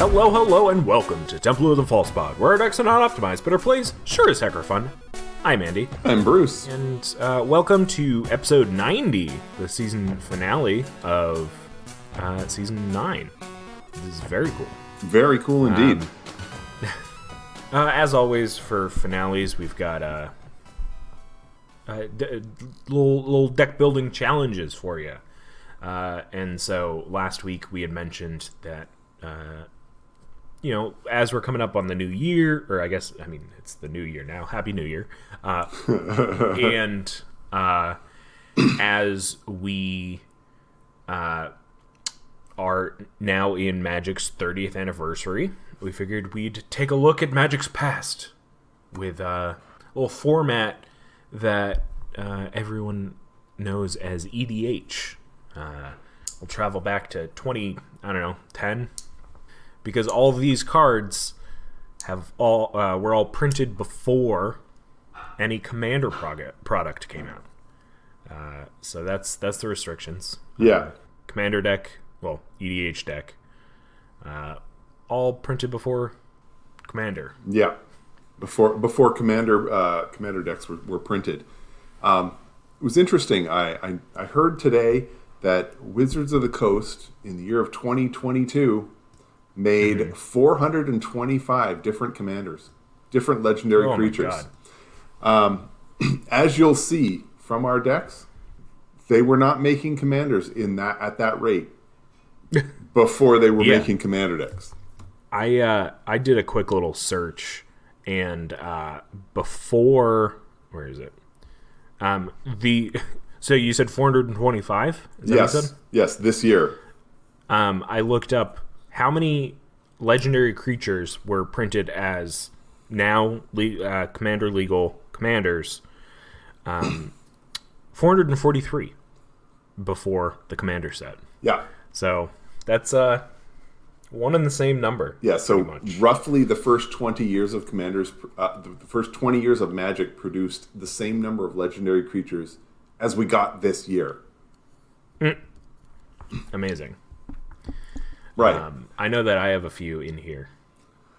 Hello, and welcome to Temple of the False Pod, where our decks are not optimized, but our plays sure as heck are fun. I'm Andy. I'm Bruce. And welcome to episode 90, the season finale of season 9. This is very cool. Very cool indeed. As always, for finales, we've got little deck building challenges for you. And so last week we had mentioned that, as we're coming up on the new year, or it's the new year now. Happy New Year. And as we are now in Magic's 30th anniversary, we figured we'd take a look at Magic's past with a little format that everyone knows as EDH. We'll travel back to 10, because all of these cards were all printed before any Commander product came out. So that's the restrictions. Yeah. Commander deck, EDH deck, all printed before Commander. Yeah, before Commander decks were printed. It was interesting. I heard today that Wizards of the Coast in the year of 2022 made 425 different commanders, different legendary creatures. My God. As you'll see from our decks, they were not making commanders at that rate before they were making commander decks. I did a quick little search, and before, where is it? So you said 425? Is that what you said? Yes, this year. I looked up how many legendary creatures were printed as now Commander legal commanders. 443 before the Commander set. Yeah. So that's one and the same number. Yeah, so roughly the first 20 years of Commanders, the first 20 years of Magic produced the same number of legendary creatures as we got this year. Amazing. Right. I know that I have a few in here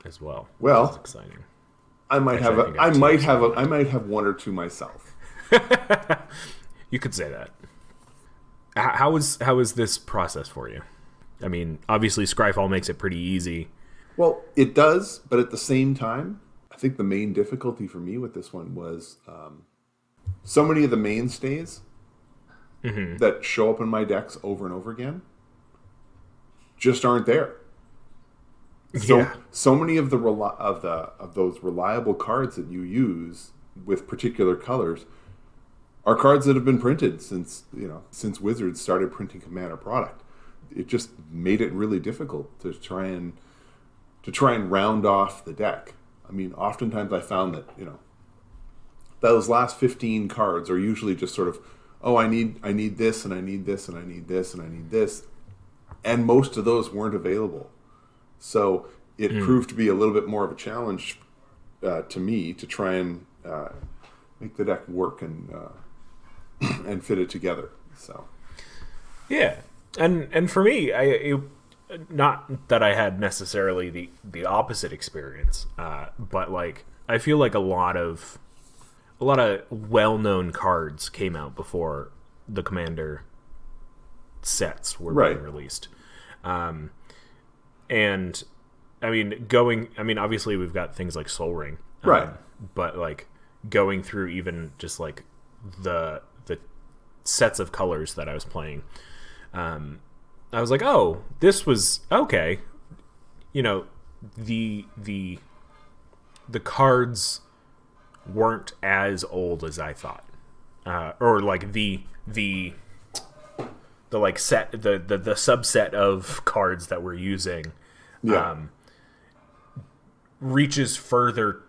as well. Well, which is exciting. I might have one or two myself. You could say that. How is this process for you? I mean, obviously Scryfall makes it pretty easy. Well, it does, but at the same time, I think the main difficulty for me with this one was so many of the mainstays that show up in my decks over and over again just aren't there. So many of those reliable cards that you use with particular colors are cards that have been printed since Wizards started printing Commander product. It just made it really difficult to try and round off the deck. I mean, oftentimes I found that those last 15 cards are usually just sort of, I need this and I need this and I need this and I need this, and most of those weren't available. So it proved to be a little bit more of a challenge to me to try and make the deck work and fit it together. So yeah. And for me, not that I had necessarily the opposite experience, but I feel like a lot of well-known cards came out before the Commander sets were being released. And obviously we've got things like Soul Ring, but going through even just the sets of colors that I was playing. I was like, oh, this was okay. The cards weren't as old as I thought, or the set the subset of cards that we're using, reaches further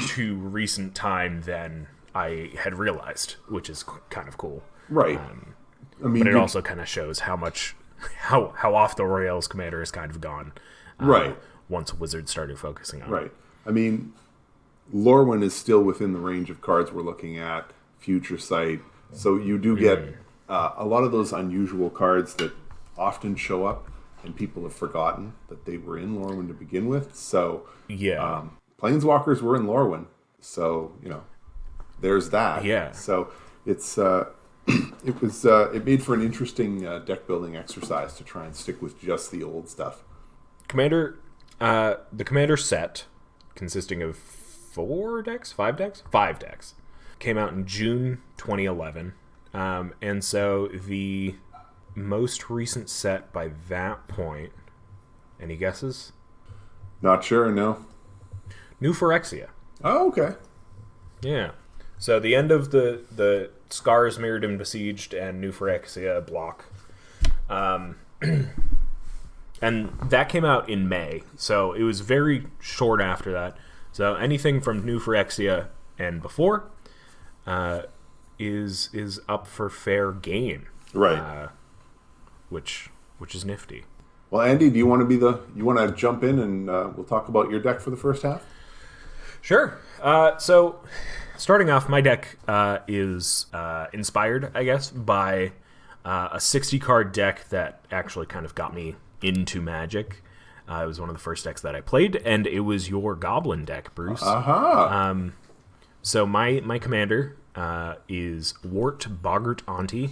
to recent time than I had realized, which is kind of cool. Right. But it also kind of shows how off the rails Commander has kind of gone. Once Wizards started focusing on it. Right. I mean, Lorwyn is still within the range of cards we're looking at. Future Sight. So you do get a lot of those unusual cards that often show up and people have forgotten that they were in Lorwyn to begin with. So Yeah. Planeswalkers were in Lorwyn, so there's that. Yeah. So it's it made for an interesting deck building exercise to try and stick with just the old stuff. The Commander set, consisting of 5 decks, came out in June 2011. And so the most recent set by that point, any guesses? Not sure, no. New Phyrexia. Oh, okay. Yeah. So the end of the Scars, Mirrored and Besieged, and New Phyrexia block. And that came out in May, so it was very short after that. So anything from New Phyrexia and before is up for fair game, Right. which is nifty. Well, Andy, do you want to jump in and we'll talk about your deck for the first half? Sure. So starting off, my deck is inspired, I guess, by a 60-card deck that actually kind of got me into Magic. It was one of the first decks that I played, and it was your Goblin deck, Bruce. Aha! So my commander is Wart Boggart Auntie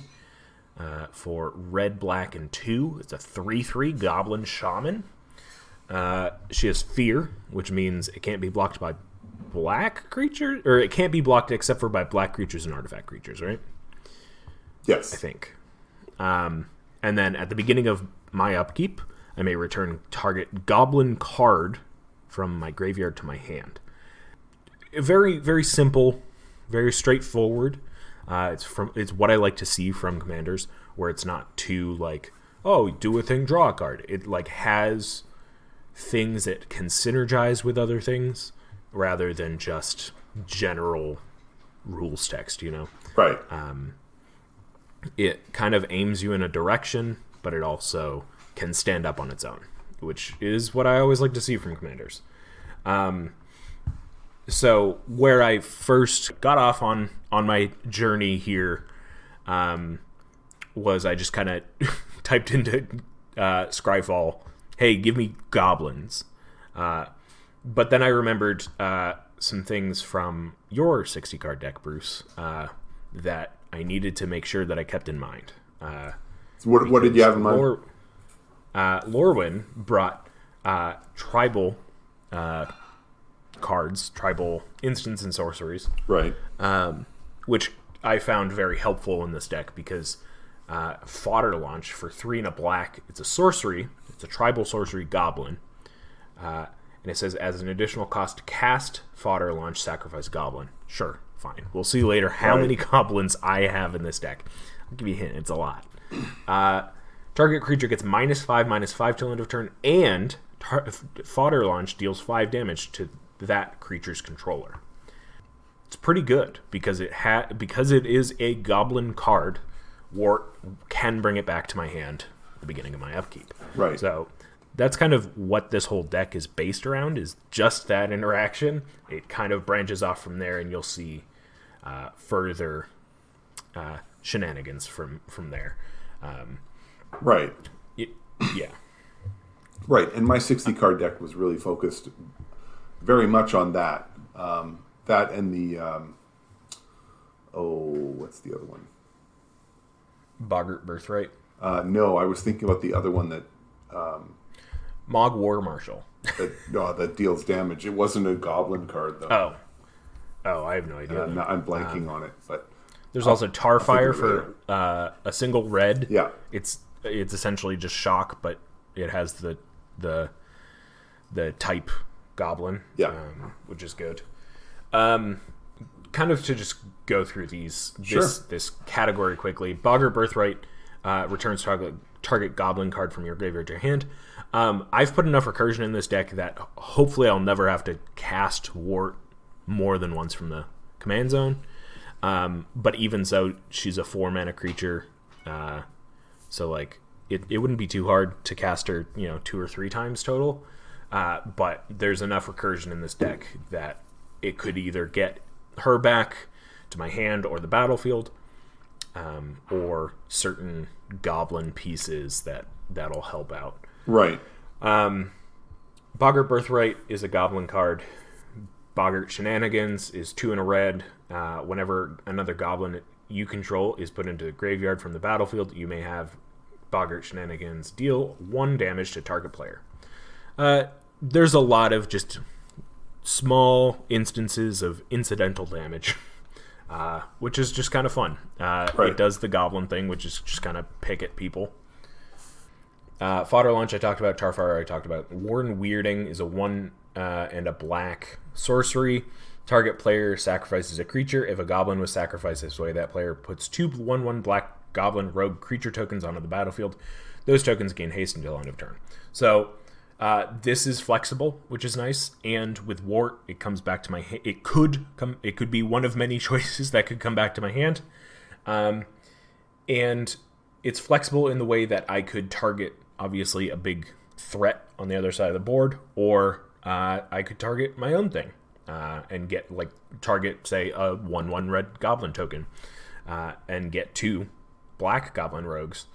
for red, black, and 2. It's a 3/3 Goblin Shaman. She has Fear, which means it can't be blocked by black creatures, or it can't be blocked except for by black creatures and artifact creatures, right? Yes. I think. And then at the beginning of my upkeep, I may return target Goblin card from my graveyard to my hand. Very, very simple, very straightforward. It's what I like to see from commanders, where it's not too like, oh, do a thing, draw a card. It like has things that can synergize with other things, rather than just general rules text. Right. It kind of aims you in a direction, but it also can stand up on its own, which is what I always like to see from commanders. So where I first got off on my journey here was I just kind of typed into Scryfall, hey, give me goblins. But then I remembered some things from your 60-card deck, Bruce, that I needed to make sure that I kept in mind. So what did you have in mind? Lorwyn brought tribal cards, tribal instants and sorceries, Right. which I found very helpful in this deck because Fodder Launch for 3 and a black, it's a sorcery, it's a tribal sorcery goblin, and it says as an additional cost to cast Fodder Launch, sacrifice goblin. Sure, fine. We'll see later how many goblins I have in this deck. I'll give you a hint, it's a lot. Target creature gets -5/-5 till end of turn, and Fodder Launch deals 5 damage to that creature's controller. It's pretty good because it is a goblin card. Wart can bring it back to my hand at the beginning of my upkeep. Right. So that's kind of what this whole deck is based around, is just that interaction. It kind of branches off from there, and you'll see further shenanigans from there. Right. Yeah. Right. And my 60-card deck was really focused very much on that. That and the... what's the other one? Boggart Birthright. No, I was thinking about the other one that... Mog War Marshal. that deals damage. It wasn't a goblin card, though. Oh, I have no idea. I'm blanking on it, but... There's also Tarfire for a single red. Yeah. It's essentially just shock, but it has the type goblin. Yeah. Which is good. Kind of to just go through this category quickly. Boggart Birthright returns target goblin card from your graveyard to your hand. I've put enough recursion in this deck that hopefully I'll never have to cast Wart more than once from the command zone. But even so, she's a 4-mana creature, so like it wouldn't be too hard to cast her, 2 or 3 times total. But there's enough recursion in this deck that it could either get her back to my hand or the battlefield, or certain goblin pieces that'll help out. Right. Boggart Birthright is a goblin card. Boggart Shenanigans is 2 and a red. Whenever another goblin you control is put into the graveyard from the battlefield, you may have Boggart Shenanigans deal 1 damage to target player. There's a lot of just small instances of incidental damage, which is just kind of fun. Right. It does the goblin thing, which is just kind of pick at people. Fodder Launch I talked about. Tarfire I talked about. Warden Weirding is a 1 and a black sorcery. Target player sacrifices a creature. If a goblin was sacrificed this way, that player puts 2 1/1 black goblin rogue creature tokens onto the battlefield. Those tokens gain haste until end of turn. So this is flexible, which is nice. And with Wart, it comes back to my hand. It could be one of many choices that could come back to my hand. And it's flexible in the way that I could target, obviously, a big threat on the other side of the board, or I could target my own thing and get, target, say, a 1/1 red goblin token and get 2 black goblin rogues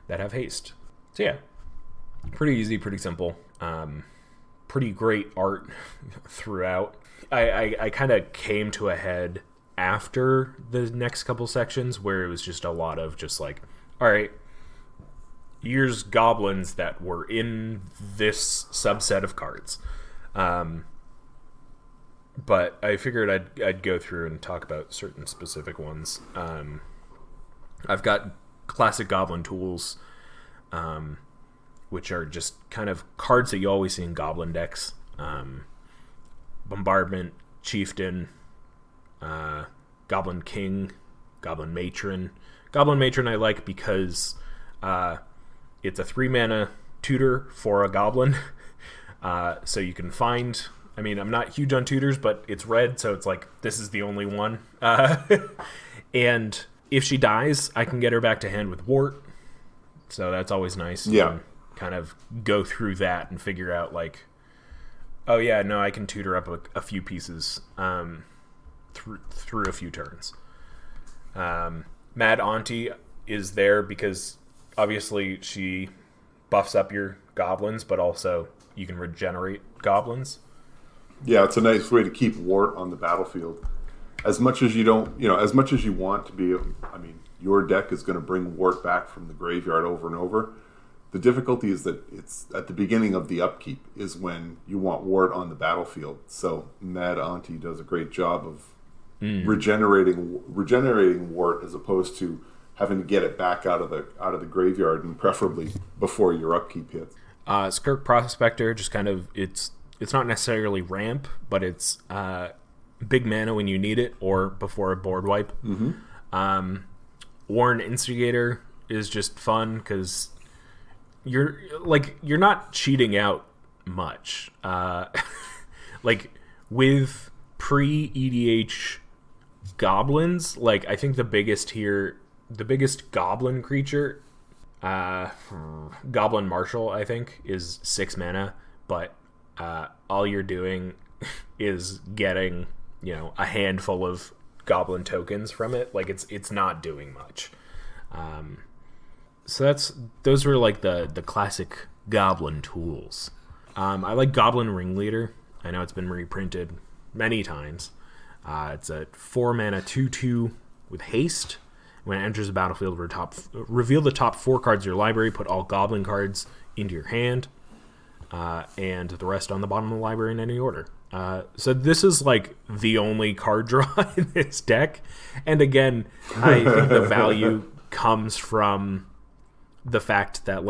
that have haste. So yeah, pretty easy, pretty simple. Pretty great art throughout. I kind of came to a head after the next couple sections where it was just a lot of just all right, here's goblins that were in this subset of cards. But I figured I'd go through and talk about certain specific ones. I've got classic goblin tools, which are just kind of cards that you always see in goblin decks. Bombardment, Chieftain, Goblin King, Goblin Matron. Goblin Matron I like because it's a 3-mana tutor for a goblin. So you can find... I mean, I'm not huge on tutors, but it's red, so it's this is the only one. And if she dies, I can get her back to hand with Wart. So that's always nice. Yeah. And kind of go through that and figure out, oh yeah, no, I can tutor up a few pieces through a few turns. Mad Auntie is there because obviously she buffs up your goblins, but also you can regenerate goblins. Yeah, it's a nice way to keep Wart on the battlefield. As much as you don't, as much as you want to be, your deck is going to bring Wart back from the graveyard over and over. The difficulty is that it's at the beginning of the upkeep is when you want Wart on the battlefield. So Mad Auntie does a great job of regenerating Wart as opposed to having to get it back out of the graveyard, and preferably before your upkeep hits. Skirk Prospector, just kind of it's not necessarily ramp, but it's big mana when you need it or before a board wipe. Mm-hmm. Warren Instigator is just fun because you're not cheating out much. With pre-EDH goblins, I think the biggest goblin creature, Goblin Marshal, I think, is 6 mana, but all you're doing is getting, a handful of goblin tokens from it. It's not doing much. So those were the classic goblin tools. I like Goblin Ringleader. I know it's been reprinted many times. It's a 4 mana 2/2 with haste. When it enters the battlefield, reveal the top 4 cards of your library. Put all goblin cards into your hand, and the rest on the bottom of the library in any order. So this is the only card draw in this deck. And again, I think the value comes from the fact that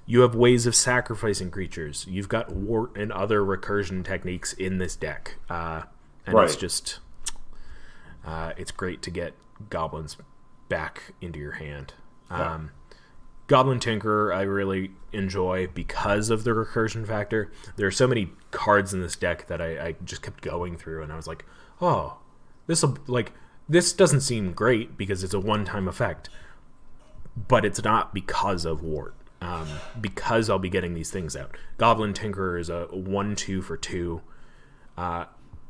you have ways of sacrificing creatures. You've got Wart and other recursion techniques in this deck. And right. It's just it's great to get goblins back into your hand. Yeah. Goblin Tinkerer I really enjoy because of the recursion factor. There are so many cards in this deck that I just kept going through, and I was like, oh, this doesn't seem great because it's a one-time effect, but it's not because of Wart. Because I'll be getting these things out. Goblin Tinkerer is a 1/2 for 2.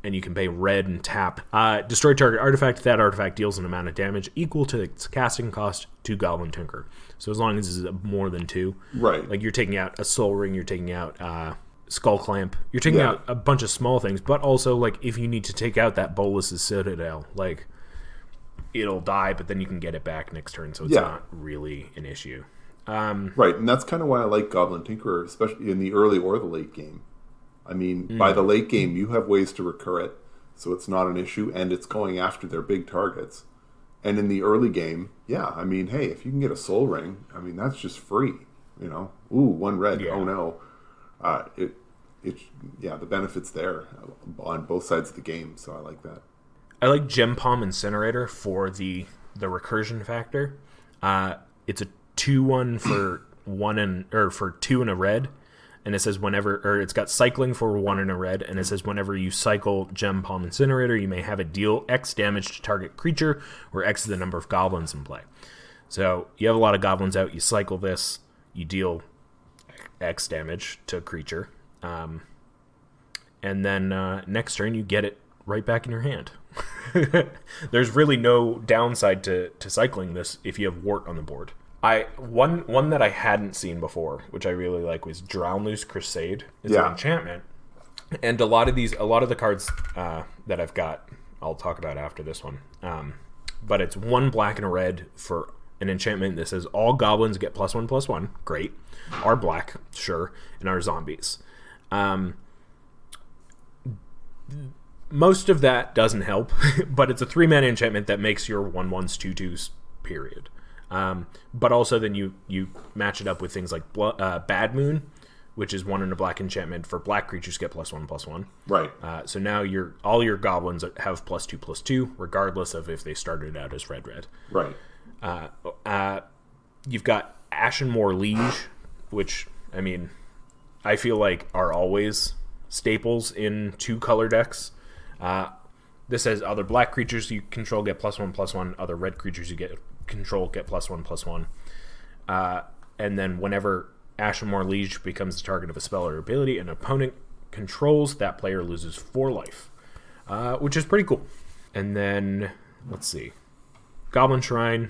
and you can pay red and tap. Destroy target artifact. That artifact deals an amount of damage equal to its casting cost to Goblin Tinker. So as long as it's more than 2. Right. Like you're taking out a Soul Ring, you're taking out Skull Clamp. You're taking out a bunch of small things, but also, like, if you need to take out that Bolus's Citadel, like, it'll die, but then you can get it back next turn, so it's not really an issue. Right, and that's kind of why I like Goblin Tinkerer, especially in the early or the late game. I mean, by the late game, you have ways to recur it, so it's not an issue, and it's going after their big targets. And in the early game, I mean, hey, if you can get a Soul Ring, I mean, that's just free, you know? Ooh, 1 red, oh no. The benefit's there on both sides of the game, so I like that. I like Gem Palm Incinerator for the recursion factor. It's a 2/1 for 2 and a red, and it says it's got cycling for 1 and a red, and it says whenever you cycle Gem Palm Incinerator, you may have it deal X damage to target creature, where X is the number of goblins in play. So you have a lot of goblins out, you cycle this, you deal X damage to a creature, and then next turn you get it right back in your hand. There's really no downside to cycling this if you have Wart on the board. One that I hadn't seen before, which I really like, was Drownloose Crusade. It's an enchantment, and a lot of the cards that I've got, I'll talk about after this one. But it's 1 black and a red for an enchantment that says all goblins get +1/+1. Great. Are black, sure, and are zombies. Most of that doesn't help, but it's a 3-mana enchantment that makes your 1/1s 2/2s, period. But also then you match it up with things like Bad Moon, which is 1 and a black enchantment for black creatures get +1/+1. Right. So now all your goblins have +2/+2, regardless of if they started out as red. Right. You've got Ashenmoor Liege, which, I mean, I feel like are always staples in 2-color decks. This says other black creatures you control get +1/+1. Other red creatures you control get +1/+1. And then whenever Ashenmoor Liege becomes the target of a spell or ability an opponent controls, that player loses 4 life, which is pretty cool. And then, let's see. Goblin Shrine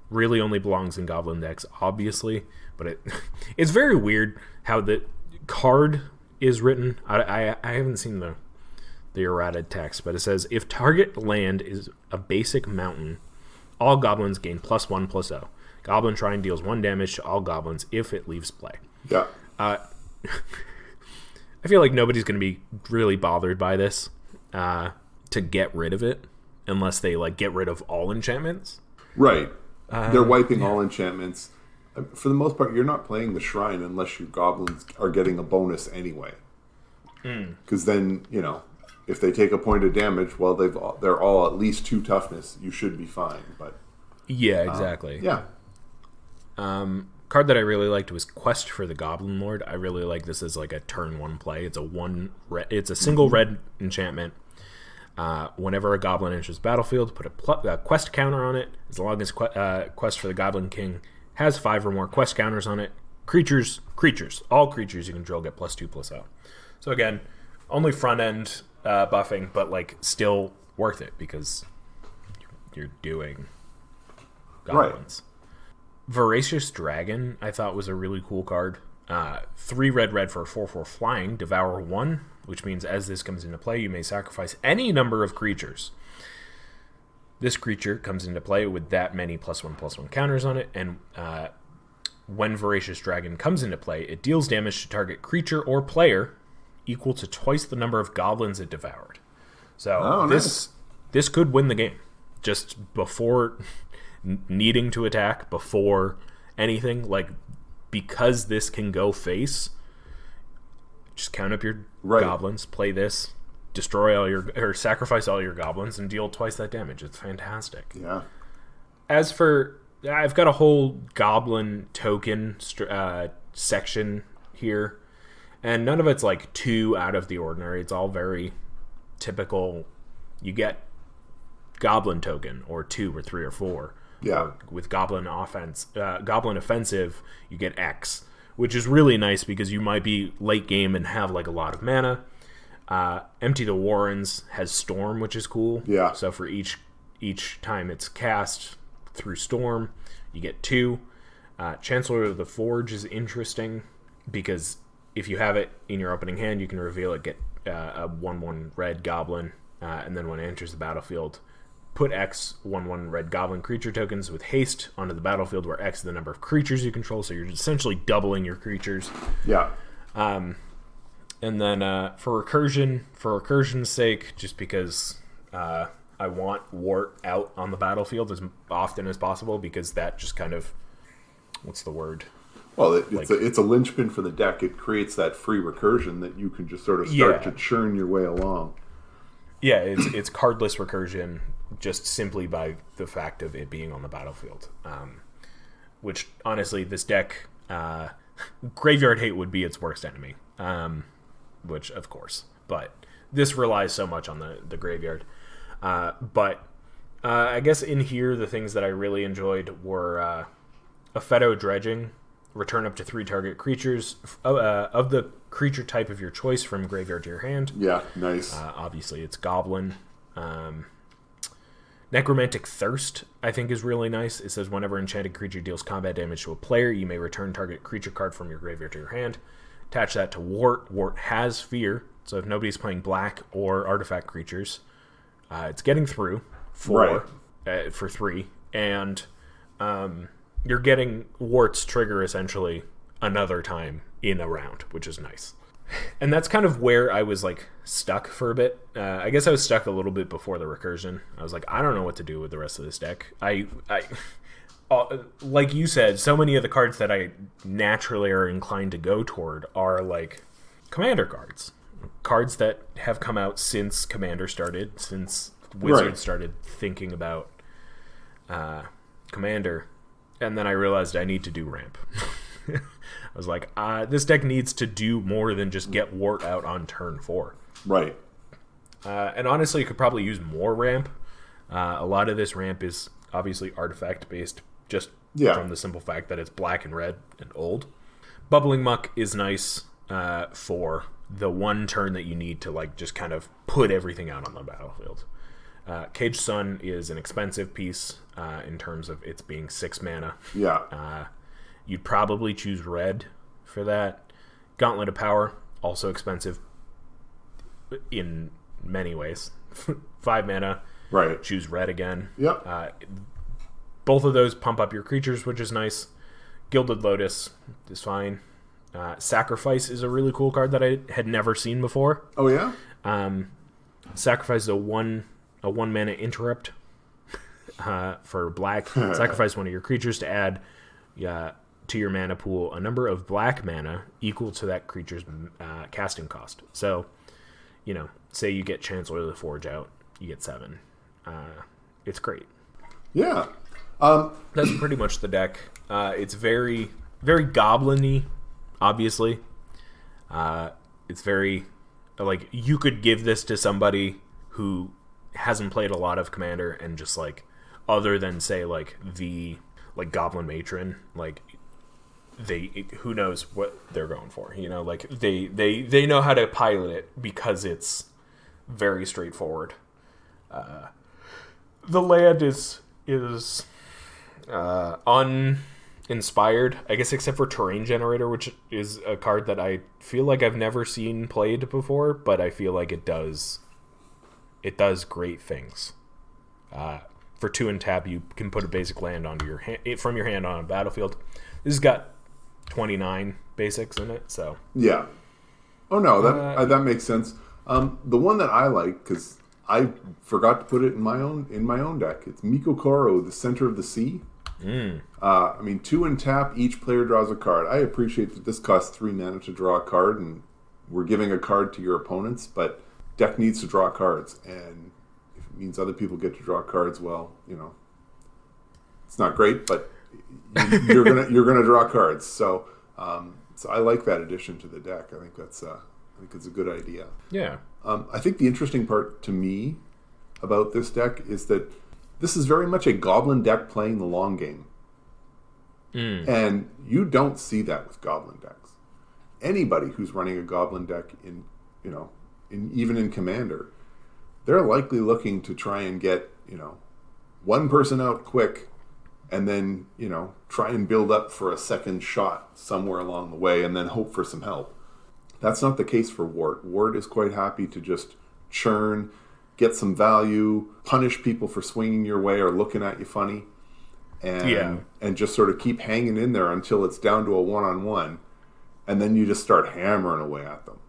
really only belongs in Goblin decks, obviously, but it's very weird how the card is written. I haven't seen the errata text, but it says, if target land is a basic mountain, all goblins gain +1/+0. Goblin Shrine deals 1 damage to all goblins if it leaves play. Yeah. I feel like nobody's going to be really bothered by this to get rid of it, unless they like get rid of all enchantments. Right. They're wiping all enchantments. For the most part, you're not playing the Shrine unless your goblins are getting a bonus anyway. Because then, you know, if they take a point of damage, well, they're all at least 2 toughness. You should be fine. But yeah, exactly. Card that I really liked was Quest for the Goblin Lord. I really like this as like a turn 1 play. It's a single red enchantment. Whenever a goblin enters the battlefield, put a quest counter on it. As long as Quest for the Goblin King has 5 or more quest counters on it. All creatures you control get +2/+0. So again, only front end buffing, but like still worth it because you're doing goblins. Right. Voracious Dragon I thought was a really cool card. 3 red for a 4/4 flying, Devour 1, which means as this comes into play, you may sacrifice any number of creatures. This creature comes into play with that many +1/+1 counters on it, and when Voracious Dragon comes into play, it deals damage to target creature or player equal to twice the number of goblins it devoured. So this could win the game. Just before needing to attack, before anything, like, because this can go face, just count up your goblins, play this, destroy or sacrifice all your goblins, and deal twice that damage. It's fantastic. Yeah. As for, I've got a whole goblin token section here, and none of it's like too out of the ordinary. It's all very typical. You get goblin token, or 2 or 3 or 4. Yeah. With goblin offensive, you get X, which is really nice because you might be late game and have like a lot of mana. Empty the Warrens has Storm, which is cool. Yeah. So for each time it's cast through Storm, you get 2. Chancellor of the Forge is interesting because if you have it in your opening hand, you can reveal it, get a 1/1 red goblin, and then when it enters the battlefield, put X 1/1 red goblin creature tokens with haste onto the battlefield, where X is the number of creatures you control, so you're essentially doubling your creatures. Yeah. And then for recursion's sake, just because I want Wart out on the battlefield as often as possible, because that just kind of, what's the word? Well, it's a linchpin for the deck. It creates that free recursion that you can just sort of start to churn your way along. Yeah, it's cardless recursion just simply by the fact of it being on the battlefield. Which, honestly, this deck, Graveyard Hate would be its worst enemy. Which, of course. But this relies so much on the graveyard. But I guess in here, the things that I really enjoyed were Affetto Dredging. Return up to 3 target creatures of the creature type of your choice from graveyard to your hand. Yeah, nice. Obviously, it's Goblin. Necromantic Thirst, I think, is really nice. It says whenever enchanted creature deals combat damage to a player, you may return target creature card from your graveyard to your hand. Attach that to Wart. Wart has Fear, so if nobody's playing black or artifact creatures, it's getting through for 3. And you're getting Wart's trigger essentially another time in a round, which is nice. And that's kind of where I was like stuck for a bit. I guess I was stuck a little bit before the recursion. I was like, I don't know what to do with the rest of this deck. I like you said, so many of the cards that I naturally are inclined to go toward are like commander cards that have come out since Commander started, since Wizards started thinking about Commander. And then I realized I need to do ramp. I was like, this deck needs to do more than just get Wart out on turn 4. Right. And honestly, you could probably use more ramp. A lot of this ramp is obviously artifact based, just from the simple fact that it's black and red and old. Bubbling Muck is nice for the one turn that you need to like just kind of put everything out on the battlefield. Caged Sun is an expensive piece in terms of its being 6 mana. Yeah. You'd probably choose red for that. Gauntlet of Power, also expensive in many ways. 5 mana. Right. Choose red again. Yep. Both of those pump up your creatures, which is nice. Gilded Lotus is fine. Sacrifice is a really cool card that I had never seen before. Oh, yeah? Sacrifice is a one mana interrupt for black. Sacrifice one of your creatures to add to your mana pool a number of black mana equal to that creature's casting cost. So, say you get Chancellor of the Forge out, you get 7. It's great. Yeah. That's pretty much the deck. It's very, very goblin-y, obviously. It's very, like, you could give this to somebody who hasn't played a lot of Commander and just, like, other than, say, like, the, like, Goblin Matron, like, who knows what they're going for, like, they know how to pilot it because it's very straightforward. The land is uninspired, I guess, except for Terrain Generator, which is a card that I feel like I've never seen played before, but I feel like it does great things. For 2 and tap, you can put a basic land onto your hand from your hand on a battlefield. This has got 29 basics in it, so yeah. Oh no, that makes sense. The one that I like, because I forgot to put it in my own deck. It's Miko Koro, the Center of the Sea. 2 and tap, each player draws a card. I appreciate that this costs 3 mana to draw a card, and we're giving a card to your opponents, but deck needs to draw cards, and if it means other people get to draw cards, well, it's not great, but you're gonna draw cards. So I like that addition to the deck. I think it's a good idea. Yeah. I think the interesting part to me about this deck is that this is very much a Goblin deck playing the long game. And you don't see that with Goblin decks. Anybody who's running a Goblin deck in even in Commander, they're likely looking to try and get, one person out quick and then, try and build up for a second shot somewhere along the way and then hope for some help. That's not the case for Wart. Wart is quite happy to just churn, get some value, punish people for swinging your way or looking at you funny, and just sort of keep hanging in there until it's down to a one-on-one, and then you just start hammering away at them.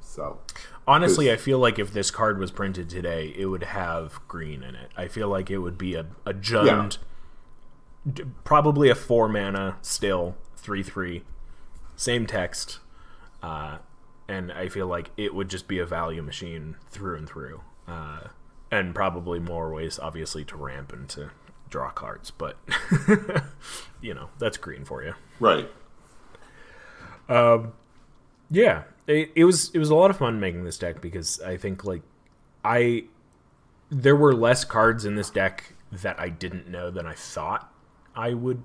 So, honestly, I feel like if this card was printed today, it would have green in it. I feel like it would be a Jund, probably a 4-mana still, 3/3, same text, and I feel like it would just be a value machine through and through. And probably more ways, obviously, to ramp and to draw cards, but that's green for you, right? Yeah, it was a lot of fun making this deck because I think there were less cards in this deck that I didn't know than I thought I would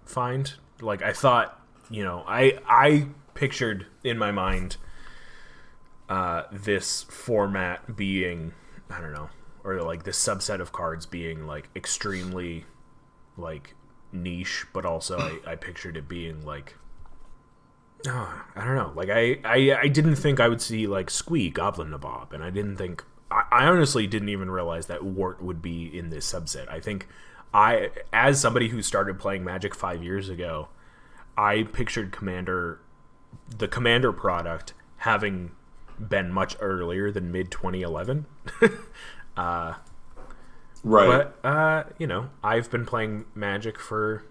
find. Like I thought, I pictured in my mind this format being, I don't know, or like this subset of cards being like extremely like niche, but also I pictured it being like, I don't know, like I didn't think I would see like Squee, Goblin Nabob, and I honestly didn't even realize that Wart would be in this subset. I think as somebody who started playing Magic 5 years ago, I pictured the Commander product having been much earlier than mid 2011. Right. But I've been playing Magic for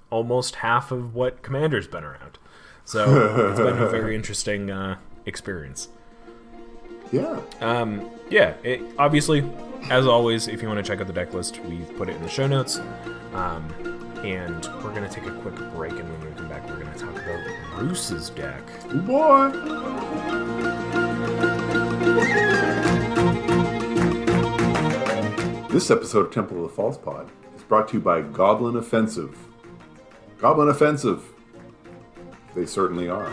almost half of what Commander's been around, so it's been a very interesting experience. Yeah. Obviously, as always, if you want to check out the deck list, we've put it in the show notes. And we're going to take a quick break, and when we come back, we're going to talk about Bruce's deck. Oh boy! This episode of Temple of the False Pod is brought to you by Goblin Offensive. Goblin Offensive. They certainly are.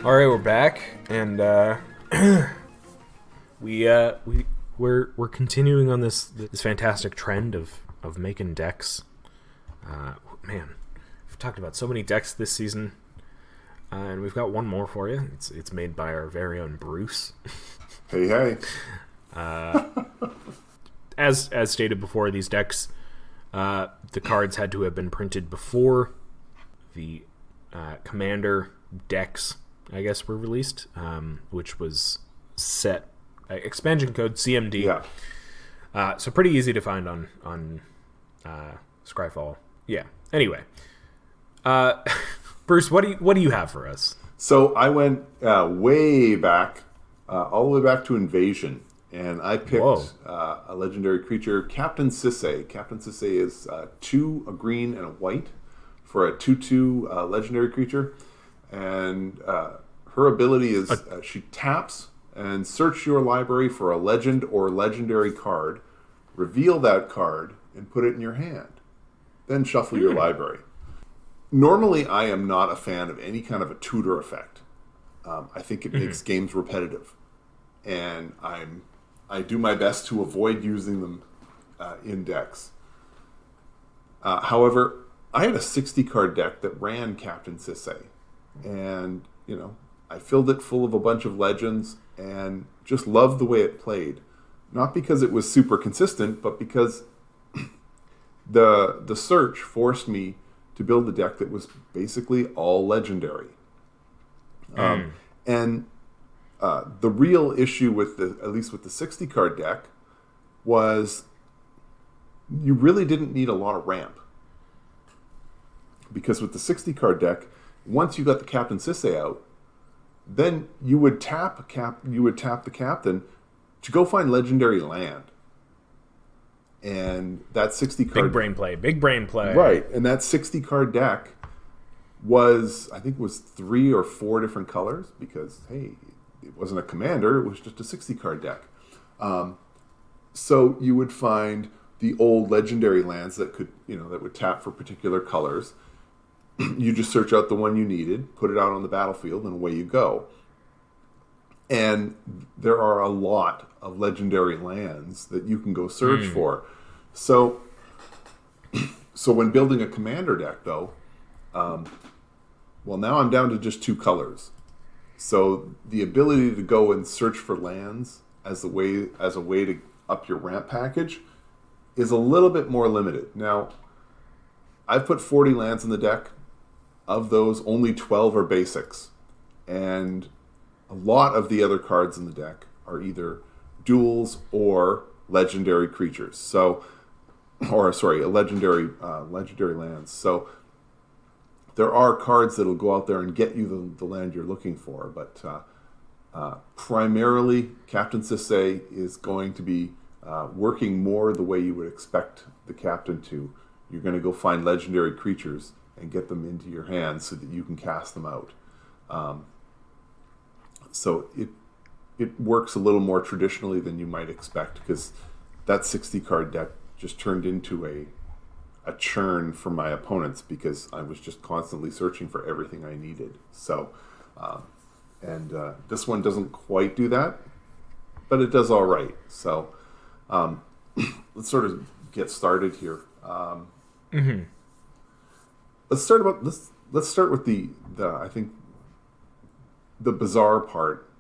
All right, we're back, and we're continuing on this fantastic trend of making decks. Man, we've talked about so many decks this season, and we've got one more for you. It's made by our very own Bruce. Hey. As stated before, these decks, the cards had to have been printed before the Commander decks, I guess, were released, which was set expansion code CMD. Yeah. So pretty easy to find on Scryfall. Yeah. Anyway, Bruce, what do you have for us? So I went way back, all the way back to Invasion, and I picked a legendary creature, Captain Sisay. Captain Sisay is 2, a green and a white for a 2/2 legendary creature, and her ability is she taps and search your library for a legend or legendary card, reveal that card, and put it in your hand. Then shuffle your library. Normally, I am not a fan of any kind of a tutor effect. I think it makes games repetitive. And I do my best to avoid using them in decks. However, I had a 60-card deck that ran Captain Sisay. And, I filled it full of a bunch of legends and just loved the way it played. Not because it was super consistent, but because the search forced me to build a deck that was basically all legendary. And the real issue at least with the 60-card deck, was you really didn't need a lot of ramp. Because with the 60-card deck, once you got the Captain Sisay out, then you would tap the captain to go find legendary land. And that 60-card... Big brain play. Right. And that 60-card deck was 3 or 4 different colors because, hey, it wasn't a commander. It was just a 60-card deck. So you would find the old legendary lands that could, that would tap for particular colors. you just search out the one you needed, put it out on the battlefield, and away you go. And there are a lot of legendary lands that you can go search for. So when building a commander deck, though, well, now I'm down to just 2 colors. So the ability to go and search for lands as a way to up your ramp package is a little bit more limited. Now, I've put 40 lands in the deck. Of those, only 12 are basics. And a lot of the other cards in the deck are either duels or legendary creatures. So, legendary lands. So there are cards that'll go out there and get you the land you're looking for, but primarily Captain Sisay is going to be working more the way you would expect the captain to. You're going to go find legendary creatures and get them into your hands so that you can cast them out. So it works a little more traditionally than you might expect, because that 60 card deck just turned into a churn for my opponents because I was just constantly searching for everything I needed. So, this one doesn't quite do that, but it does all right. So, let's sort of get started here. Let's start with the I think the bizarre part.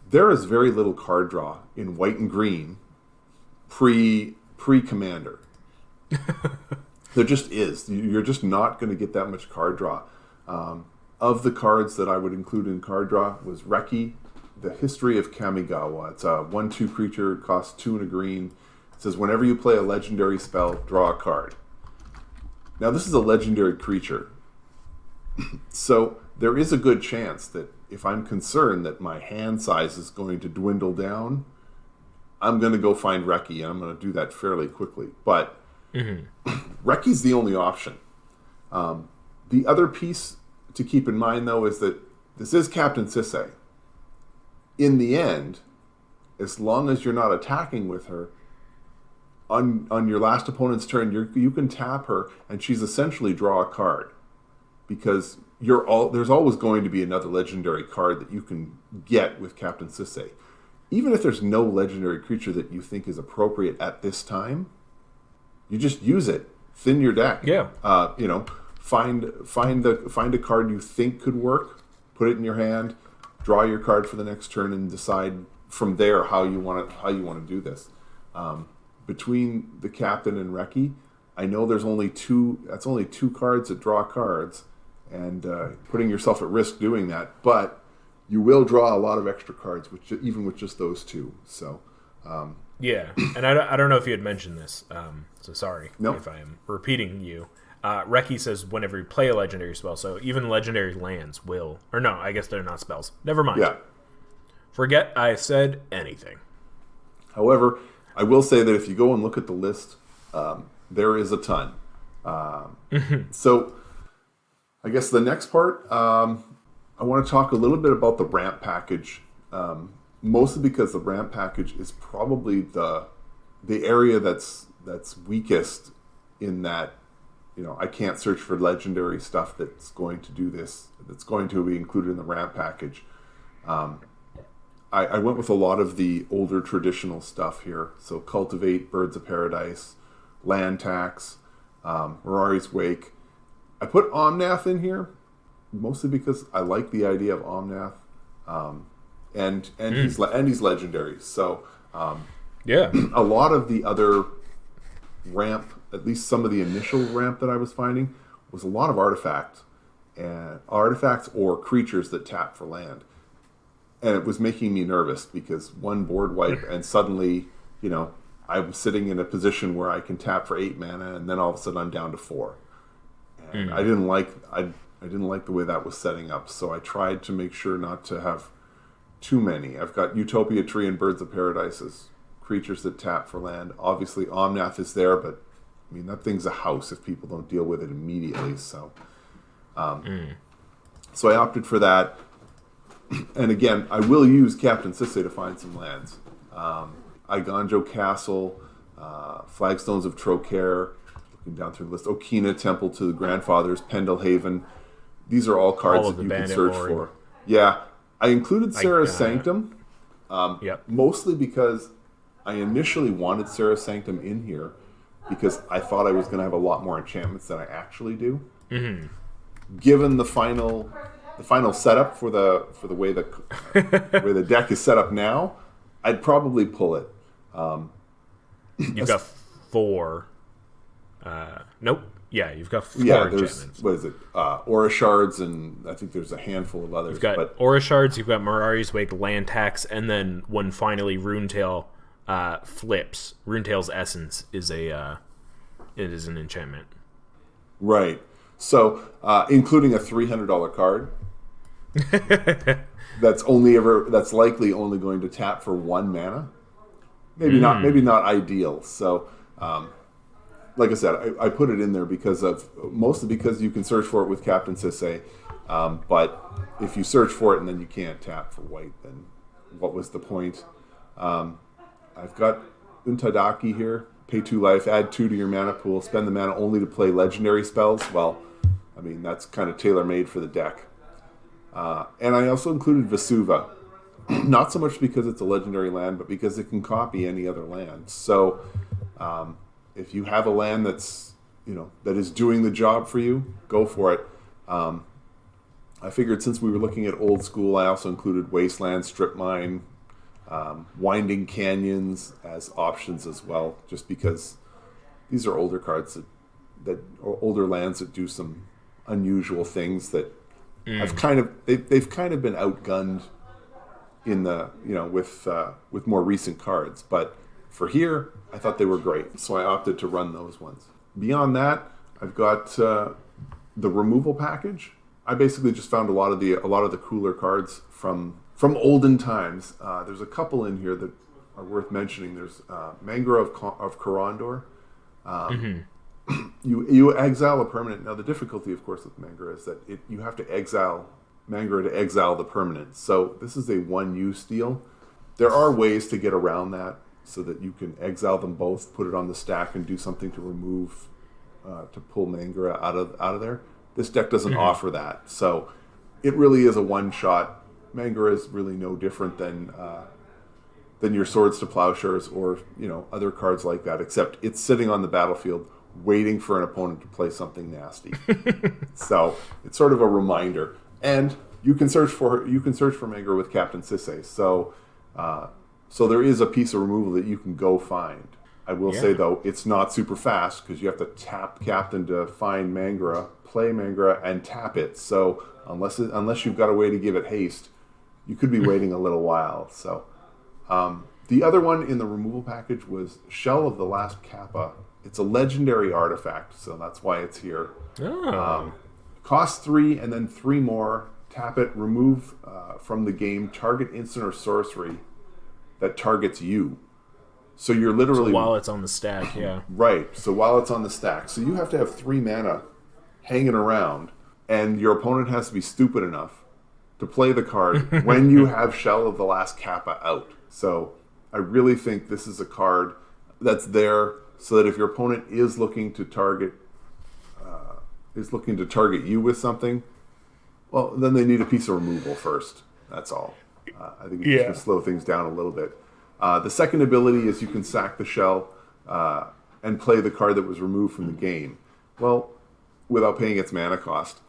There is very little card draw in white and green pre-commander. There just is. You're just not going to get that much card draw. Of the cards that I would include in card draw was Reki, the History of Kamigawa. It's a 1/2 creature, it costs 2 and a green. It says whenever you play a legendary spell, draw a card. Now this is a legendary creature. So there is a good chance that if I'm concerned that my hand size is going to dwindle down, I'm going to go find Reki, and I'm going to do that fairly quickly. But Reki's the only option. The other piece to keep in mind, though, is that this is Captain Sisay. In the end, as long as you're not attacking with her, on your last opponent's turn, you can tap her, and she's essentially draw a card, because there's always going to be another legendary card that you can get with Captain Sisay. Even if there's no legendary creature that you think is appropriate at this time, you just use it. Thin your deck. Yeah. Find a card you think could work, put it in your hand, draw your card for the next turn, and decide from there how you want to do this. Between the captain and Reki, I know there's only 2. That's only 2 cards that draw cards, and putting yourself at risk doing that. But you will draw a lot of extra cards, even with just those 2. So. Yeah, and I don't know if you had mentioned this, so sorry if I am repeating you. Reki says whenever you play a legendary spell, so even legendary lands will... Or no, I guess they're not spells. Never mind. Yeah. Forget I said anything. However, I will say that if you go and look at the list, there is a ton. So I guess the next part, I want to talk a little bit about the ramp package, mostly because the ramp package is probably the area that's weakest in that, I can't search for legendary stuff that's going to do this, that's going to be included in the ramp package. I went with a lot of the older traditional stuff here. So Cultivate, Birds of Paradise, Land Tax, Mirari's Wake. I put Omnath in here, mostly because I like the idea of Omnath. And he's legendary. So yeah, a lot of the other ramp, at least some of the initial ramp that I was finding, was a lot of artifacts or creatures that tap for land, and it was making me nervous because one board wipe and suddenly I'm sitting in a position where I can tap for 8 mana, and then all of a sudden I'm down to 4, and I didn't like the way that was setting up. So I tried to make sure not to have too many. I've got Utopia Tree and Birds of Paradise as creatures that tap for land. Obviously, Omnath is there, but I mean that thing's a house if people don't deal with it immediately. So, so I opted for that. And again, I will use Captain Sisay to find some lands. Iganjo Castle, Flagstones of Trocaire, down through the list. Okina Temple to the Grandfathers, Pendelhaven. These are all cards that you can search for. Yeah. I included Sarah's Sanctum, mostly because I initially wanted Sarah's Sanctum in here because I thought I was going to have a lot more enchantments than I actually do. Mm-hmm. Given the final setup for the way where the deck is set up now, I'd probably pull it. You've got 4. Nope. Yeah, you've got 4 enchantments. What is it? Aura Shards, and I think there's a handful of others. You've got Aura Shards, you've got Mirari's Wake, Land Tax, and then when finally Runetail flips, Runetail's Essence is an enchantment. Right. So, including a $300 card, that's likely only going to tap for 1 mana. Maybe not ideal. So, like I said, I put it in there mostly because you can search for it with Captain Sisay. But if you search for it and then you can't tap for white, then what was the point? I've got Untadaki here. Pay 2 life, add 2 to your mana pool, spend the mana only to play legendary spells. Well, I mean, that's kind of tailor-made for the deck. And I also included Vesuva. Not so much because it's a legendary land, but because it can copy any other land. So, if you have a land that is doing the job for you, go for it. I figured since we were looking at old school, I also included Wasteland, Strip Mine, Winding Canyons as options as well, just because these are older cards or older lands that do some unusual things that have they've kind of been outgunned in the with more recent cards. But for here, I thought they were great, so I opted to run those ones. Beyond that, I've got the removal package. I basically just found a lot of the cooler cards from olden times. There's a couple in here that are worth mentioning. There's Mangra of Corondor. You exile a permanent. Now the difficulty, of course, with Mangra is that you have to exile Mangra to exile the permanent. So this is a 1-use deal. There are ways to get around that so that you can exile them both, put it on the stack, and do something to remove to pull Mangra out of there. This deck doesn't offer that, so it really is a one-shot. Mangra is really no different than your Swords to Plowshares or other cards like that, except it's sitting on the battlefield waiting for an opponent to play something nasty. So it's sort of a reminder, and you can search for Mangra with Captain Sisay. So there is a piece of removal that you can go find. I will say, though, it's not super fast because you have to tap Captain to find Mangra, play Mangra, and tap it. So unless you've got a way to give it haste, you could be waiting a little while. So the other one in the removal package was Shell of the Last Kappa. It's a legendary artifact, so that's why it's here. Costs 3 and then 3 more. Tap it, remove from the game target instant or sorcery that targets you. So you're literally... So while it's on the stack, yeah. Right. So while it's on the stack. So you have to have 3 mana hanging around, and your opponent has to be stupid enough to play the card when you have Shell of the Last Kappa out. So I really think this is a card that's there so that if your opponent is looking to target you with something, well, then they need a piece of removal first. That's all. I think it's going to slow things down a little bit. The second ability is you can sack the shell and play the card that was removed from the game. Well, without paying its mana cost.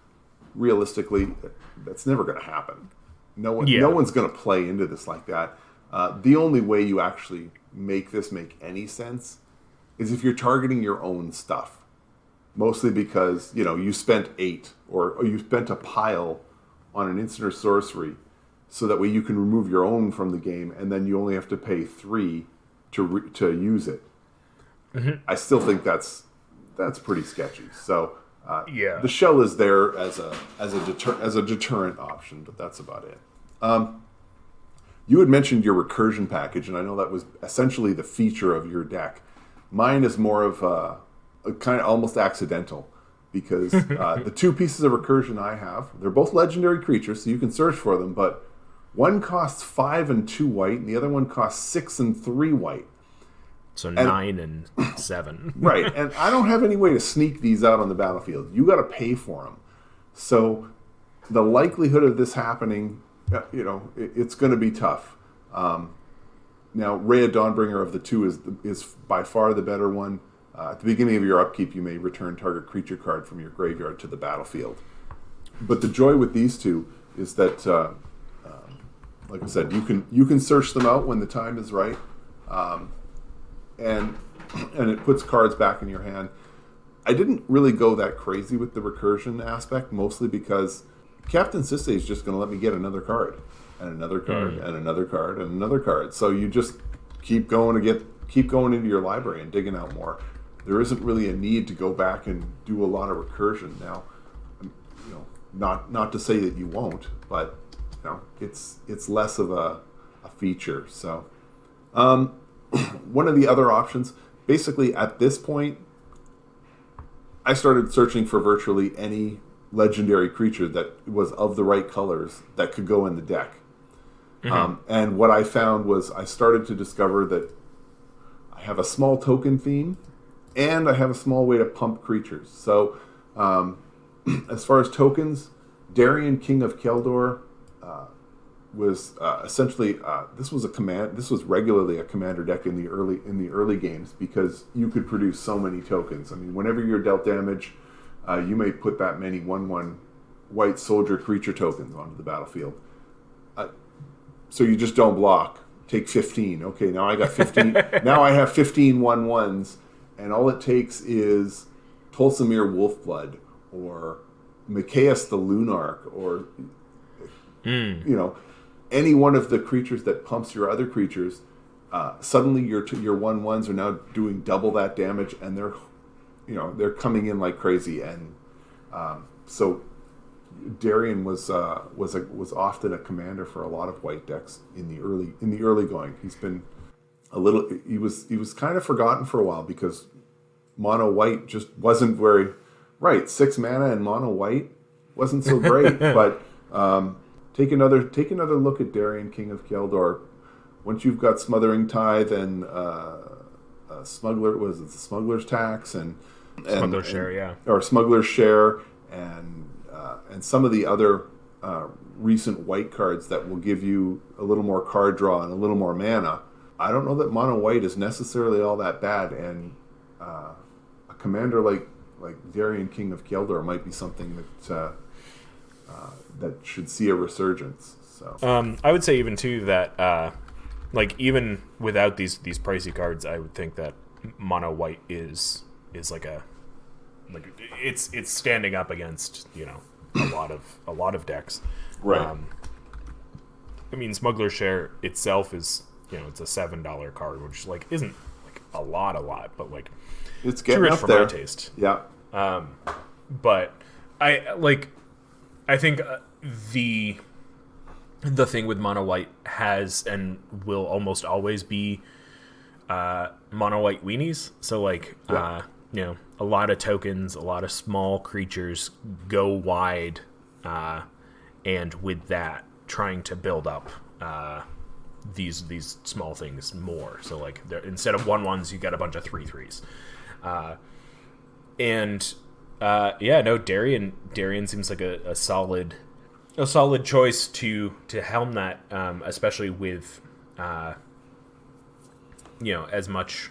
Realistically, that's never going to happen. No one's going to play into this like that. The only way you actually make this make any sense is if you're targeting your own stuff. Mostly because, you spent 8 or you spent a pile on an instant or sorcery, so that way you can remove your own from the game, and then you only have to pay 3 to use it. Mm-hmm. I still think that's pretty sketchy. So the shell is there as a deterrent option, but that's about it. You had mentioned your recursion package, and I know that was essentially the feature of your deck. Mine is more of a kind of almost accidental, because the 2 pieces of recursion I have, they're both legendary creatures, so you can search for them, but one costs 5 and 2 white, and the other one costs 6 and 3 white. So 9 and 7. Right, and I don't have any way to sneak these out on the battlefield. You got to pay for them. So the likelihood of this happening, it's going to be tough. Now, Ray of Dawnbringer of the two is by far the better one. At the beginning of your upkeep, you may return target creature card from your graveyard to the battlefield. But the joy with these two is that, like I said, you can search them out when the time is right, and it puts cards back in your hand. I didn't really go that crazy with the recursion aspect, mostly because Captain Sisse is just going to let me get another card, and another card, and another card, and another card. So you just keep going into your library and digging out more. There isn't really a need to go back and do a lot of recursion now. Not to say that you won't, but it's less of a feature. So one of the other options, basically at this point, I started searching for virtually any legendary creature that was of the right colors that could go in the deck. And what I found was I started to discover that I have a small token theme and I have a small way to pump creatures. So as far as tokens, Darien, King of Keldor, was essentially this was regularly a commander deck in the early games because you could produce so many tokens. I mean, whenever you're dealt damage, you may put that many 1/1 white soldier creature tokens onto the battlefield. So you just don't block. Take 15. Okay, now I got 15. Now I have 15 1/1s, and all it takes is Tolsimir Wolfblood or Mikaeus the Lunarch or any one of the creatures that pumps your other creatures. Suddenly your 1/1s are now doing double that damage, and they're coming in like crazy. And so Darien was often a commander for a lot of white decks in the early going. He was kind of forgotten for a while because mono white just wasn't very right. 6 mana and mono white wasn't so great. But take another look at Darien, King of Keldor. Once you've got Smothering Tithe and the Smuggler's Tax and Smuggler's Share, or Smuggler's Share and some of the other recent white cards that will give you a little more card draw and a little more mana. I don't know that mono white is necessarily all that bad, and a commander like Darien, King of Keldor might be something that should see a resurgence. So I would say even too that even without these pricey cards, I would think that mono white is it's standing up against a lot of decks. Right. I mean, Smuggler's Share itself is it's a $7 card, which isn't a lot, but it's getting too rich up for there. my taste. Yeah. But I think the thing with mono white has and will almost always be mono white weenies. So a lot of tokens, a lot of small creatures go wide, and with that, trying to build up these small things more. So instead of 1/1s, you get a bunch of 3/3s, Darien seems like a solid choice to helm that, especially with as much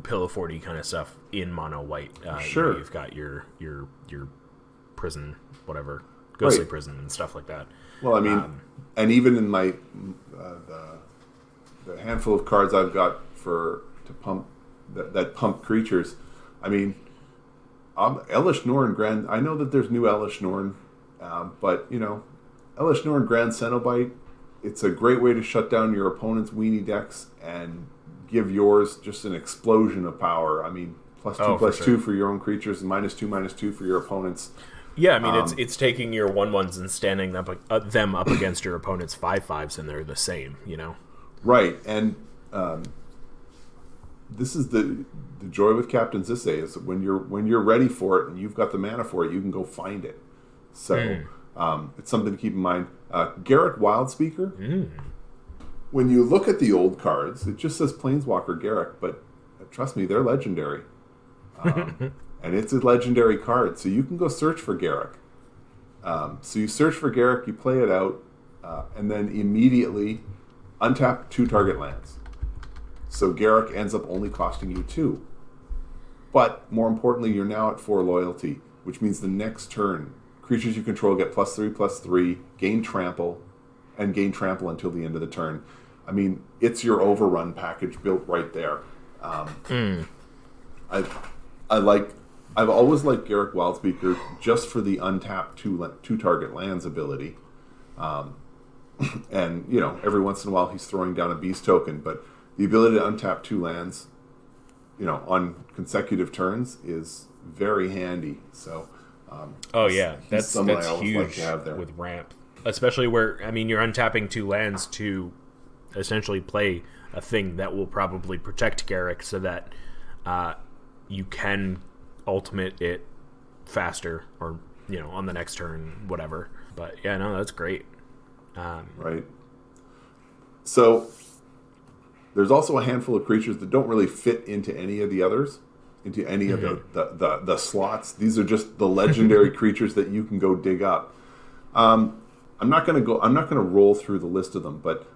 Pillow 40 kind of stuff in mono white. Sure. You've got your prison, whatever, ghostly Right. prison and stuff like that. Well, I mean, and even in my the handful of cards I've got to pump that pump creatures, I mean, Elish Norn Grand. I know that there's new Elish Norn, but Elish Norn Grand Cenobite. It's a great way to shut down your opponent's weenie decks and give yours just an explosion of power. I mean, +2/+2 for your own creatures, and -2/-2 for your opponents. Yeah, I mean, it's taking your 1/1s and standing them up against your opponent's 5/5s, and they're the same, Right, and this is the joy with Captain Sisse is that when you're ready for it and you've got the mana for it, you can go find it. So it's something to keep in mind. Garrett Wildspeaker when you look at the old cards, it just says Planeswalker Garruk, but trust me, they're legendary. And it's a legendary card, so you can go search for Garruk. So you search for Garruk, you play it out, and then immediately untap 2 target lands. So Garruk ends up only costing you 2. But more importantly, you're now at 4 loyalty, which means the next turn, creatures you control get +3/+3, gain trample, and gain trample until the end of the turn. I mean, it's your overrun package built right there. I've always liked Garruk Wildspeaker just for the untap 2 target lands ability. And, every once in a while he's throwing down a beast token, but the ability to untap 2 lands, on consecutive turns is very handy. So, that's huge like to have there with ramp, especially where you're untapping 2 lands to essentially play a thing that will probably protect Garruk, so that you can ultimate it faster, or on the next turn, whatever. But that's great. Right. So there's also a handful of creatures that don't really fit into any of the others, into any of the slots. These are just the legendary creatures that you can go dig up. I'm not going to roll through the list of them, but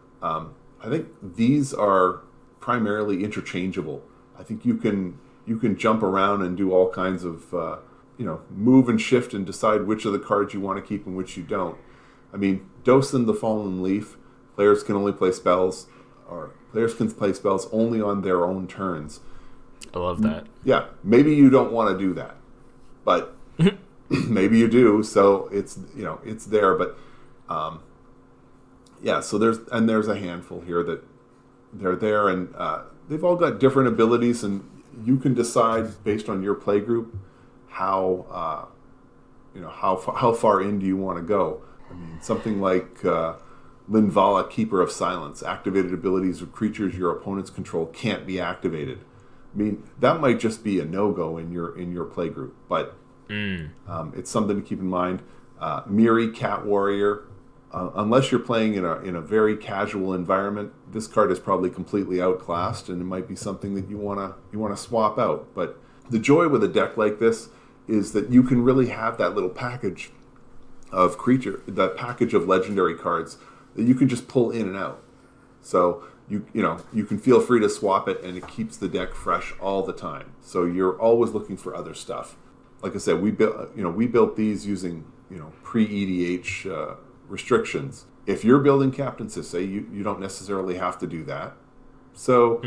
I think these are primarily interchangeable. I think you can jump around and do all kinds of move and shift and decide which of the cards you want to keep and which you don't. Dosen the Fallen Leaf, players can play spells only on their own turns. I love that. Yeah, maybe you don't want to do that, but maybe you do. So it's there. But so there's a handful here that they're there, and they've all got different abilities, and you can decide based on your play group how far in do you want to go. Something like Linvala, Keeper of Silence. Activated abilities of creatures your opponents control can't be activated. That might just be a no-go in your play group, but it's something to keep in mind. Miri, Cat Warrior. Unless you're playing in a very casual environment, this card is probably completely outclassed, and it might be something that you wanna swap out. But the joy with a deck like this is that you can really have that little package of legendary cards that you can just pull in and out. So you can feel free to swap it, and it keeps the deck fresh all the time. So you're always looking for other stuff. Like I said, we built these using pre-EDH restrictions. If you're building Captain Sisay, you don't necessarily have to do that. So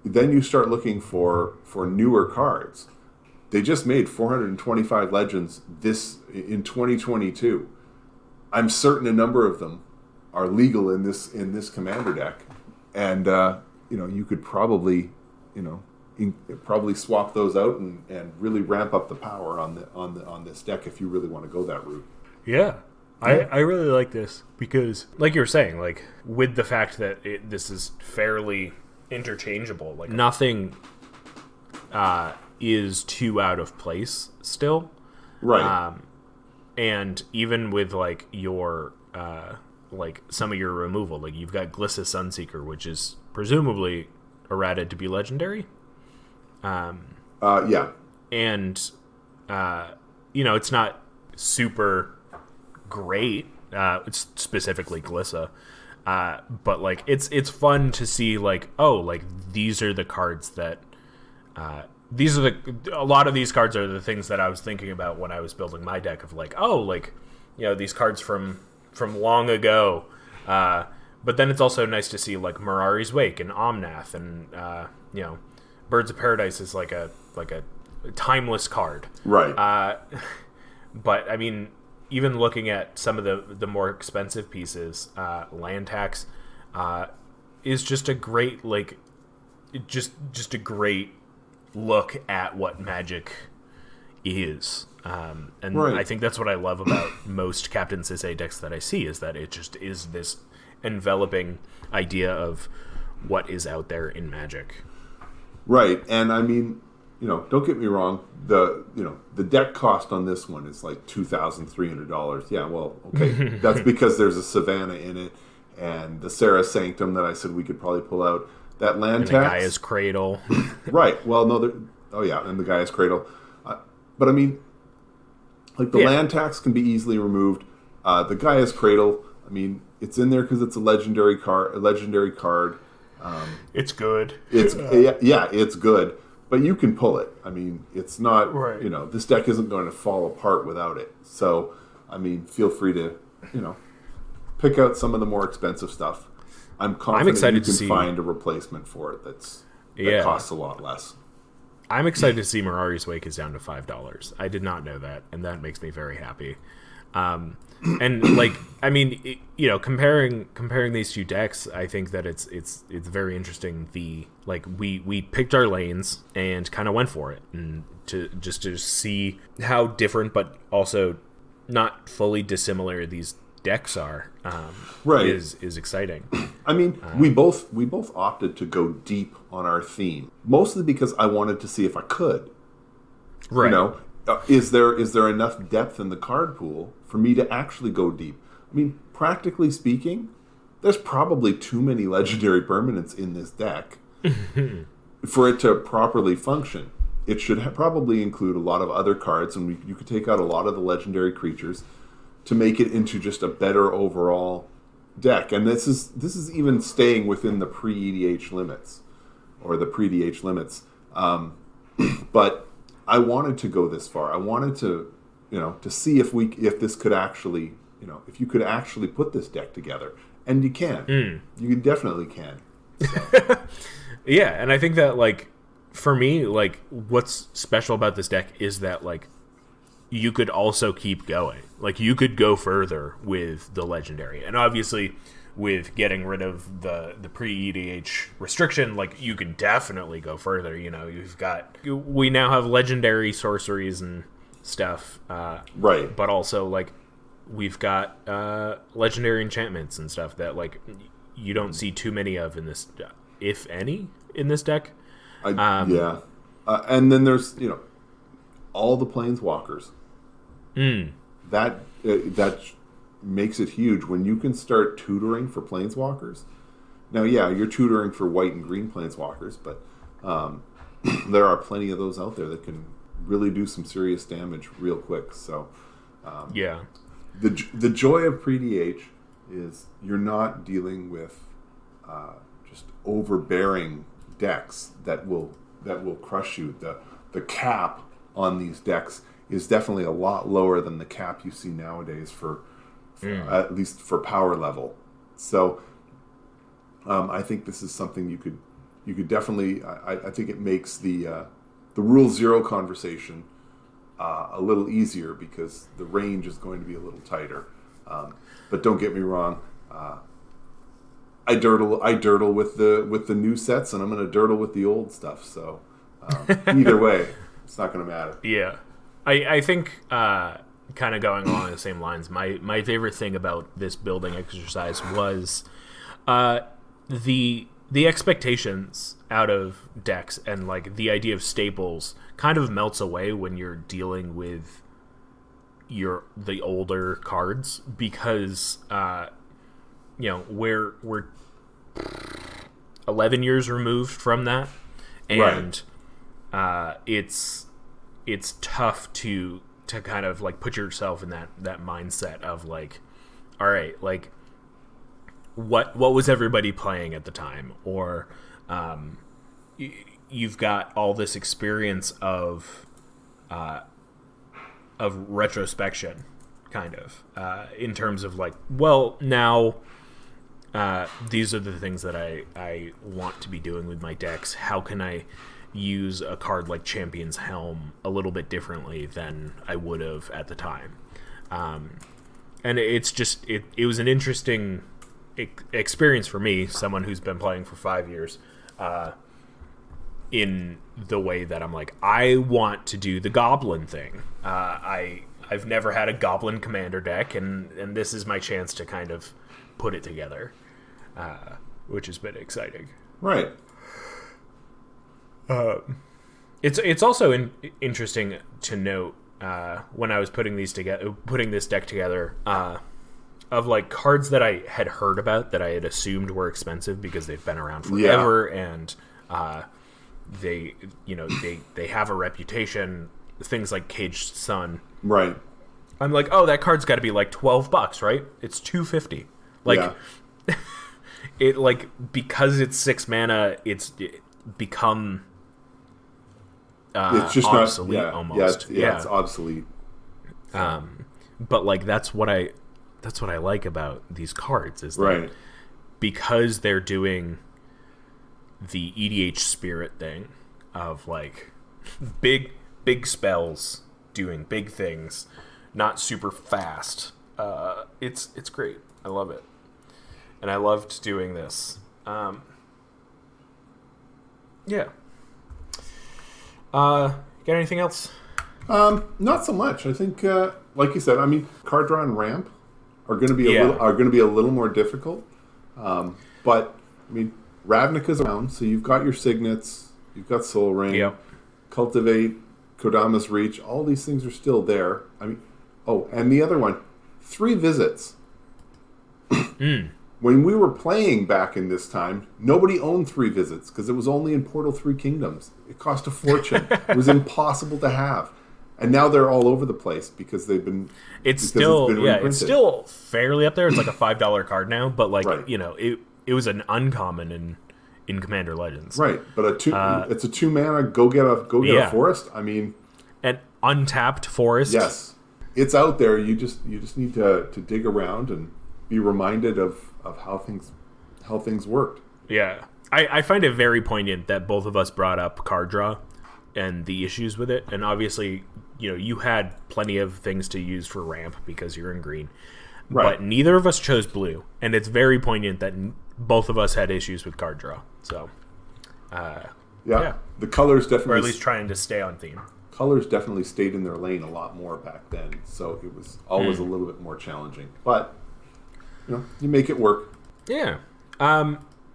then you start looking for newer cards. They just made 425 Legends in 2022. I'm certain a number of them are legal in this Commander deck, and you could probably probably swap those out and really ramp up the power on this deck if you really want to go that route. Yeah. I really like this because, like you were saying, like with the fact that this is fairly interchangeable, like nothing is too out of place still, right? And even with like your like some of your removal, like you've got Glissa Sunseeker, which is presumably errated to be legendary. Yeah, and it's not super great. It's specifically Glissa, but like it's fun to see like, oh, like these are the cards that a lot of these cards are the things that I was thinking about when I was building my deck of like, oh, like these cards from long ago. But then it's also nice to see like Mirari's Wake and Omnath and Birds of Paradise is like a timeless card, right? But even looking at some of the more expensive pieces, Land Tax is just a great just a great look at what Magic is. And right. I think that's what I love about most Captain Sisay decks that I see, is that it just is this enveloping idea of what is out there in Magic. Right, and don't get me wrong. The deck cost on this one is like $2,300. Yeah, well, okay, that's because there's a Savannah in it, and the Sarah Sanctum that I said we could probably pull out. That land And the tax, Gaia's Cradle. right? Well, no, oh yeah, and the Gaia's Cradle. But I mean, like the land tax can be easily removed. The Gaia's Cradle, I mean, it's in there because it's a legendary card. It's good. It's it's good, but you can pull it. I mean, it's not right. This deck isn't going to fall apart without it. So, I mean, feel free to pick out some of the more expensive stuff. I'm confident you can find a replacement for it that costs a lot less. I'm excited to see Mirari's Wake is down to $5. I did not know that, and that makes me very happy. And like, I mean, comparing these two decks, I think that it's very interesting. We picked our lanes and kind of went for it, and to see how different but also not fully dissimilar these decks are, right, is exciting. I mean, we both opted to go deep on our theme, mostly because I wanted to see if I could. Right. Is there enough depth in the card pool for me to actually go deep? I mean, practically speaking, there's probably too many legendary permanents in this deck for it to properly function. It should probably include a lot of other cards, and you could take out a lot of the legendary creatures to make it into just a better overall deck. And this is even staying within the pre-EDH limits, or the pre-EDH limits. But I wanted to go this far. I wanted to, to see if this could actually, if you could actually put this deck together. And you can. You definitely can. So. Yeah, and I think that, like, for me, like, what's special about this deck is that, like, you could also keep going. Like, you could go further with the legendary. And obviously, with getting rid of the pre-EDH restriction, like, you can definitely go further. We now have legendary sorceries and stuff. Right. But also, like, we've got legendary enchantments and stuff that, like, you don't see too many of in this, if any, in this deck. Yeah. And then there's, all the planeswalkers. That makes it huge when you can start tutoring for planeswalkers. Now, yeah, you're tutoring for white and green planeswalkers, but there are plenty of those out there that can really do some serious damage real quick. So, the joy of Pre-EDH is you're not dealing with just overbearing decks that will crush you. The cap on these decks is definitely a lot lower than the cap you see nowadays for at least for power level. So I think this is something you could definitely. I think it makes the Rule Zero conversation a little easier because the range is going to be a little tighter. But don't get me wrong. I dirtle with the new sets, and I'm going to dirtle with the old stuff. So either way, it's not going to matter. Yeah, I think kind of going along the same lines. My favorite thing about this building exercise was the expectations out of decks, and like the idea of staples kind of melts away when you're dealing with the older cards, because we're 11 years removed from that, and it's tough to kind of like put yourself in that mindset of like, all right, like what was everybody playing at the time, or you've got all this experience of retrospection, kind of in terms of like, well, now these are the things that I want to be doing with my decks. How can I use a card like Champion's Helm a little bit differently than I would have at the time? And it's just it was an interesting experience for me, someone who's been playing for 5 years, in the way that I'm like, I want to do the Goblin thing. I've never had a Goblin Commander deck, and this is my chance to kind of put it together, which has been exciting. Right. It's also interesting to note when I was putting this deck together. of like cards that I had heard about that I had assumed were expensive because they've been around forever and they have a reputation. Things like Caged Sun, right? I'm like, oh, that card's got to be like $12, right? It's $250. Like, it like because it's 6 mana, it's become it's just obsolete not, almost. It's obsolete. But like that's what I like about these cards is that right, because they're doing the EDH spirit thing of like big spells doing big things, not super fast. It's great. I love it, and I loved doing this. Yeah. Got anything else? Not so much. I think, like you said, I mean, card draw and ramp are going to be a little more difficult. But I mean, Ravnica's around, so you've got your signets, you've got Soul Ring, Cultivate, Kodama's Reach. All these things are still there. I mean, and the other one, 3 visits. When we were playing back in this time, nobody owned 3 visits because it was only in Portal 3 Kingdoms. It cost a fortune. It was impossible to have. And now they're all over the place because they've been. It's still fairly up there. It's like a $5 card now, but like it was an uncommon in Commander Legends, right? But it's a 2 mana go get a forest. I mean, an untapped forest. Yes, it's out there. You just need to dig around and be reminded of how things worked. Yeah, I find it very poignant that both of us brought up card draw and the issues with it, and obviously, you had plenty of things to use for ramp because you're in green, right. But neither of us chose blue, and it's very poignant that both of us had issues with card draw. So, the colors definitely, or at least trying to stay on theme. Colors definitely stayed in their lane a lot more back then, so it was always a little bit more challenging. But you make it work. Yeah.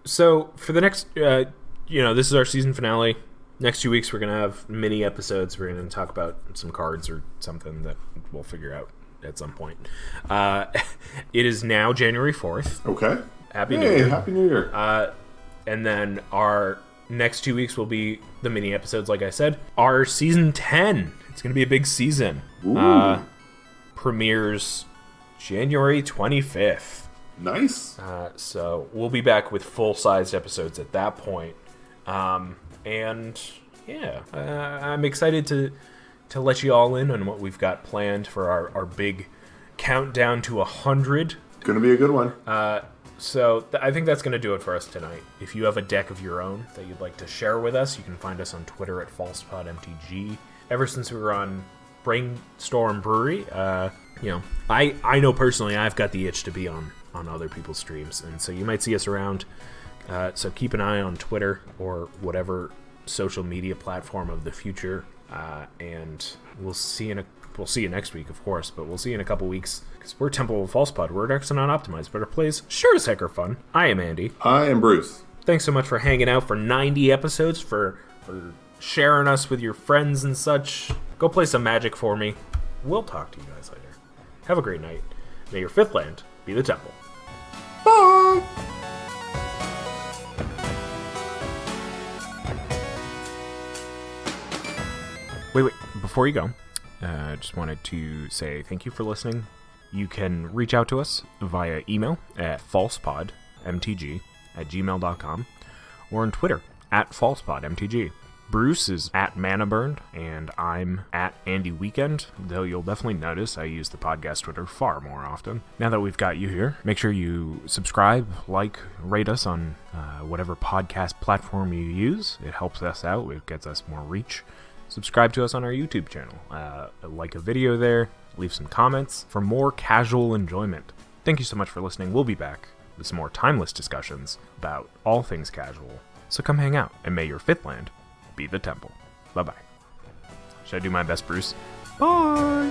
So for the next, this is our season finale. Next 2 weeks, we're going to have mini episodes. We're going to talk about some cards or something that we'll figure out at some point. It is now January 4th. Okay. Happy New Year. Happy New Year. And then our next 2 weeks will be the mini episodes, like I said. Our season 10, it's going to be a big season. Premieres January 25th. Nice. So we'll be back with full-sized episodes at that point. And yeah, I'm excited to let you all in on what we've got planned for our big countdown to 100. Gonna be a good one. So I think that's going to do it for us tonight. If you have a deck of your own that you'd like to share with us, you can find us on Twitter at FalsePodMTG. Ever since we were on Brainstorm Brewery, I know personally I've got the itch to be on other people's streams, and so you might see us around. So keep an eye on Twitter or whatever social media platform of the future, and we'll see you next week, of course, but we'll see you in a couple weeks, because we're Temple of False Pod. We're Dark Not Optimized, but our plays sure as heck are fun. I am Andy. I am Bruce. Thanks so much for hanging out for 90 episodes, for sharing us with your friends and such. Go play some Magic for me. We'll talk to you guys later. Have a great night. May your 5th land be the Temple. Bye! Wait, before you go, I just wanted to say thank you for listening. You can reach out to us via email at falsepodmtg@gmail.com or on Twitter at falsepodmtg. Bruce is at ManaBurned, and I'm at Andy Weekend, though you'll definitely notice I use the podcast Twitter far more often. Now that we've got you here, make sure you subscribe, like, rate us on whatever podcast platform you use. It helps us out. It gets us more reach. Subscribe to us on our YouTube channel. Like a video there. Leave some comments for more casual enjoyment. Thank you so much for listening. We'll be back with some more timeless discussions about all things casual. So come hang out, and may your 5th land be the Temple. Bye-bye. Should I do my best, Bruce? Bye!